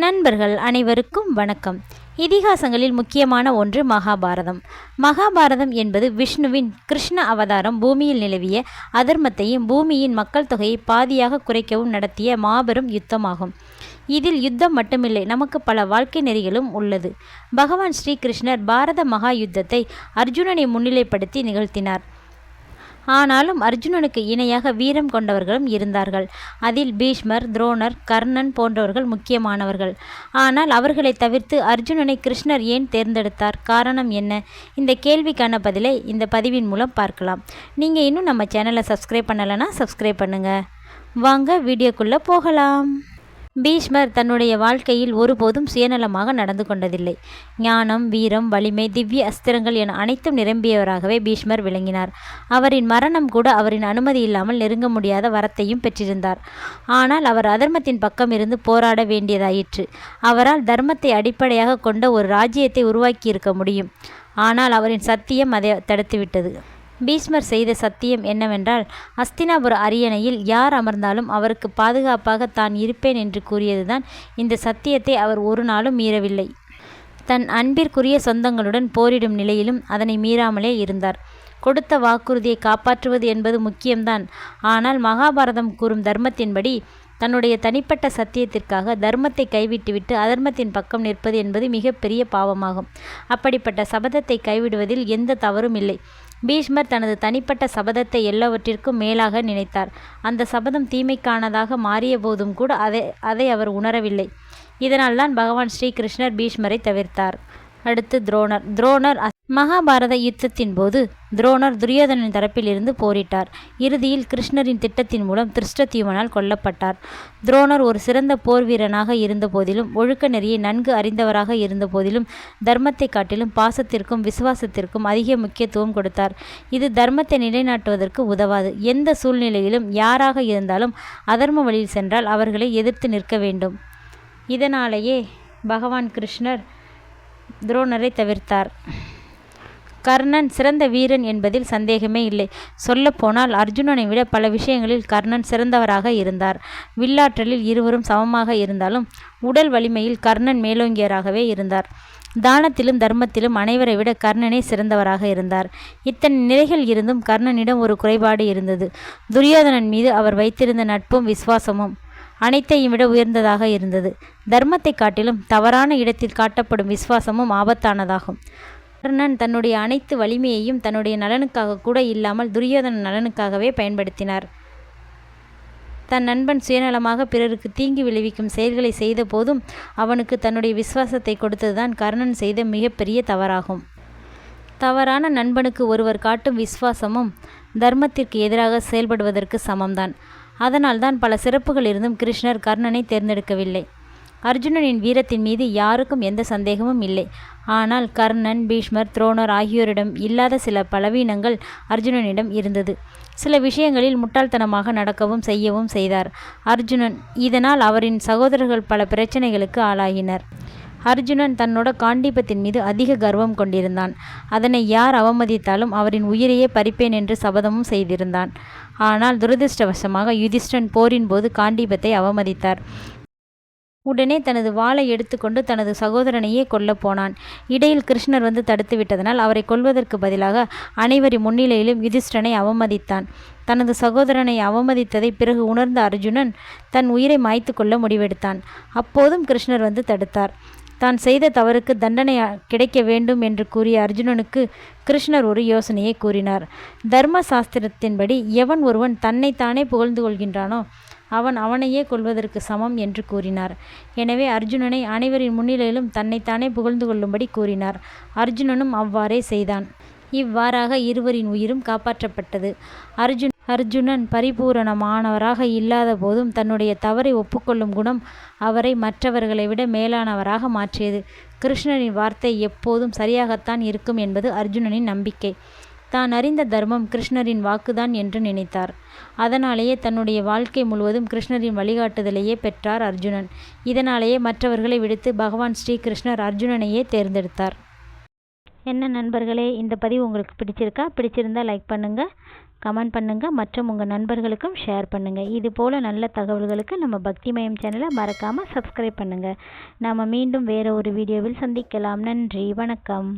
நண்பர்கள் அனைவருக்கும் வணக்கம். இதிகாசங்களில் முக்கியமான ஒன்று மகாபாரதம். மகாபாரதம் என்பது விஷ்ணுவின் கிருஷ்ண அவதாரம் பூமியில் நிலவிய அதர்மத்தையும் பூமியின் மக்கள் தொகையை பாதியாக குறைக்கவும் நடத்திய மாபெரும் யுத்தமாகும். இதில் யுத்தம் மட்டுமில்லை, நமக்கு பல வாழ்க்கை நெறிகளும் உள்ளது. பகவான் ஸ்ரீகிருஷ்ணர் பாரத மகா யுத்தத்தை அர்ஜுனனை முன்னிலைப்படுத்தி நிகழ்த்தினார். ஆனாலும் அர்ஜுனனுக்கு இணையாக வீரம் கொண்டவர்களும் இருந்தார்கள். அதில் பீஷ்மர், துரோணர், கர்ணன் போன்றவர்கள் முக்கியமானவர்கள். ஆனால் அவர்களை தவிர்த்து அர்ஜுனனை கிருஷ்ணர் ஏன் தேர்ந்தெடுத்தார்? காரணம் என்ன? இந்த கேள்விக்கான பதிலை இந்த பதிவின் மூலம் பார்க்கலாம். நீங்கள் இன்னும் நம்ம சேனலை சப்ஸ்கிரைப் பண்ணலைன்னா சப்ஸ்கிரைப் பண்ணுங்கள். வாங்க வீடியோக்குள்ளே போகலாம். பீஷ்மர் தன்னுடைய வாழ்க்கையில் ஒருபோதும் சுயநலமாக நடந்து கொண்டதில்லை. ஞானம், வீரம், வலிமை, திவ்ய அஸ்திரங்கள் என அனைத்தும் நிரம்பியவராகவே பீஷ்மர் விளங்கினார். அவரின் மரணம் கூட அவரின் அனுமதி இல்லாமல் நெருங்க முடியாத வரத்தையும் பெற்றிருந்தார். ஆனால் அவர் அதர்மத்தின் பக்கம் இருந்து போராட வேண்டியதாயிற்று. அவரால் தர்மத்தை அடிப்படையாக கொண்ட ஒரு ராஜ்யத்தை உருவாக்கியிருக்க முடியும். ஆனால் அவரின் சத்தியம் அதை தடுத்துவிட்டது. பீஷ்மர் செய்த சத்தியம் என்னவென்றால், அஸ்தினாபுர அரியணையில் யார் அமர்ந்தாலும் அவருக்கு பாதுகாப்பாக தான் இருப்பேன் என்று கூறியதுதான். இந்த சத்தியத்தை அவர் ஒரு நாளும் மீறவில்லை. தன் அன்பிற்குரிய சொந்தங்களுடன் போரிடும் நிலையிலும் அதனை மீறாமலே இருந்தார். கொடுத்த வாக்குறுதியை காப்பாற்றுவது என்பது முக்கியம்தான். ஆனால் மகாபாரதம் கூறும் தர்மத்தின்படி தன்னுடைய தனிப்பட்ட சத்தியத்திற்காக தர்மத்தை கைவிட்டுவிட்டு அதர்மத்தின் பக்கம் நிற்பது என்பது மிகப்பெரிய பாவமாகும். அப்படிப்பட்ட சபதத்தை கைவிடுவதில் எந்த தவறும் இல்லை. பீஷ்மர் தனது தனிப்பட்ட சபதத்தை எல்லாவற்றிற்கும் மேலாக நினைத்தார். அந்த சபதம் தீமைக்கானதாக மாறிய போதும் கூட அதை அவர் உணரவில்லை. இதனால்தான் பகவான் ஸ்ரீகிருஷ்ணர் பீஷ்மரை தவிர்த்தார். அடுத்து துரோணர் மகாபாரத யுத்தத்தின் போது துரோணர் துரியோதனின் தரப்பில் இருந்து போரிட்டார். இறுதியில் கிருஷ்ணரின் திட்டத்தின் மூலம் திருஷ்டத்யுமனால் கொல்லப்பட்டார். துரோணர் ஒரு சிறந்த போர் வீரனாக இருந்த போதிலும், ஒழுக்க நெறியை நன்கு அறிந்தவராக இருந்த போதிலும், தர்மத்தை காட்டிலும் பாசத்திற்கும் விசுவாசத்திற்கும் அதிக முக்கியத்துவம் கொடுத்தார். இது தர்மத்தை நிலைநாட்டுவதற்கு உதவாது. எந்த சூழ்நிலையிலும் யாராக இருந்தாலும் அதர்ம வழியில் சென்றால் அவர்களை எதிர்த்து நிற்க வேண்டும். இதனாலேயே பகவான் கிருஷ்ணர் துரோணரை தவிர்த்தார். கர்ணன் சிறந்த வீரன் என்பதில் சந்தேகமே இல்லை. சொல்லப்போனால் அர்ஜுனனை விட பல விஷயங்களில் கர்ணன் சிறந்தவராக இருந்தார். வில்லாற்றலில் இருவரும் சமமாக இருந்தாலும் உடல் வலிமையில் கர்ணன் மேலோங்கியராகவே இருந்தார். தானத்திலும் தர்மத்திலும் அனைவரை விட கர்ணனே சிறந்தவராக இருந்தார். இத்தனை நிலைகள் இருந்தும் கர்ணனிடம் ஒரு குறைபாடு இருந்தது. துரியோதனன் மீது அவர் வைத்திருந்த நட்பும் விசுவாசமும் அனைத்தையும் விட உயர்ந்ததாக இருந்தது. தர்மத்தை காட்டிலும் தவறான இடத்தில் காட்டப்படும் விசுவாசமும் ஆபத்தானதாகும். கர்ணன் தன்னுடைய அனைத்து வலிமையையும் தன்னுடைய நலனுக்காக கூட இல்லாமல் துரியோதன நலனுக்காகவே பயன்படுத்தினார். தன் நண்பன் சுயநலமாக பிறருக்கு தீங்கு விளைவிக்கும் செயல்களை செய்த போதும் அவனுக்கு தன்னுடைய விசுவாசத்தை கொடுத்ததுதான் கர்ணன் செய்த மிகப்பெரிய தவறாகும். தவறான நண்பனுக்கு ஒருவர் காட்டும் விசுவாசமும் தர்மத்திற்கு எதிராக செயல்படுவதற்கு சமம்தான். அதனால்தான் பல சிறப்புகள் இருந்தும் கிருஷ்ணர் கர்ணனை தேர்ந்தெடுக்கவில்லை. அர்ஜுனனின் வீரத்தின் மீது யாருக்கும் எந்த சந்தேகமும் இல்லை. ஆனால் கர்ணன், பீஷ்மர், துரோணர் ஆகியோரிடம் இல்லாத சில பலவீனங்கள் அர்ஜுனனிடம் இருந்தது. சில விஷயங்களில் முட்டாள்தனமாக நடக்கவும் செய்யவும் செய்தார் அர்ஜுனன். இதனால் அவரின் சகோதரர்கள் பல பிரச்சனைகளுக்கு ஆளாகினர். அர்ஜுனன் தன்னோட காண்டீபத்தின் மீது அதிக கர்வம் கொண்டிருந்தான். அதனை யார் அவமதித்தாலும் அவரின் உயிரையே பறிப்பேன் என்று சபதமும் செய்திருந்தான். ஆனால் துரதிருஷ்டவசமாக யுதிஷ்டன் போரின் போது காண்டீபத்தை அவமதித்தார். உடனே தனது வாளை எடுத்துக்கொண்டு தனது சகோதரனையே கொல்லப் போனான். இடையில் கிருஷ்ணர் வந்து தடுத்து விட்டதனால் அவரை கொல்வதற்கு பதிலாக அனைவரின் முன்னிலையிலும் யுதிஷ்டனை அவமதித்தான். தனது சகோதரனை அவமதித்ததை பிறகு உணர்ந்த அர்ஜுனன் தன் உயிரை மாய்த்து கொள்ள முடிவெடுத்தான். அப்போதும் கிருஷ்ணர் வந்து தடுத்தார். தான் செய்த தவறுக்கு தண்டனை கிடைக்க வேண்டும் என்று கூறிய அர்ஜுனனுக்கு கிருஷ்ணர் ஒரு யோசனையை கூறினார். தர்ம சாஸ்திரத்தின்படி எவன் ஒருவன் தன்னைத்தானே புகழ்ந்து கொள்கின்றானோ அவன் அவனையே கொள்வதற்கு சமம் என்று கூறினார். எனவே அர்ஜுனனை அனைவரின் முன்னிலையிலும் தன்னைத்தானே புகழ்ந்து கொள்ளும்படி கூறினார். அர்ஜுனனும் அவ்வாறே செய்தான். இவ்வாறாக இருவரின் உயிரும் காப்பாற்றப்பட்டது. அர்ஜுனன் பரிபூரணமானவராக இல்லாத போதும் தன்னுடைய தவறை ஒப்புக்கொள்ளும் குணம் அவரை மற்றவர்களை விட மேலானவராக மாற்றியது. கிருஷ்ணரின் வார்த்தை எப்போதும் சரியாகத்தான் இருக்கும் என்பது அர்ஜுனனின் நம்பிக்கை. தான் அறிந்த தர்மம் கிருஷ்ணரின் வாக்குதான் என்று நினைத்தார். அதனாலேயே தன்னுடைய வாழ்க்கை முழுவதும் கிருஷ்ணரின் வழிகாட்டுதலையே பெற்றார் அர்ஜுனன். இதனாலேயே மற்றவர்களை விடுத்து பகவான் ஸ்ரீகிருஷ்ணர் அர்ஜுனனையே தேர்ந்தெடுத்தார். என்ன நண்பர்களே, இந்த பதிவு உங்களுக்கு பிடிச்சிருக்கா? பிடிச்சிருந்தால் லைக் பண்ணுங்கள். கமெண்ட் பண்ணுங்கள் மற்றும் உங்கள் நண்பர்களுக்கும் ஷேர் பண்ணுங்கள். இது போல் நல்ல தகவல்களுக்கு நம்ம பக்திமயம் சேனலை மறக்காமல் சப்ஸ்கிரைப் பண்ணுங்கள். நாம் மீண்டும் வேறு ஒரு வீடியோவில் சந்திக்கலாம். நன்றி, வணக்கம்.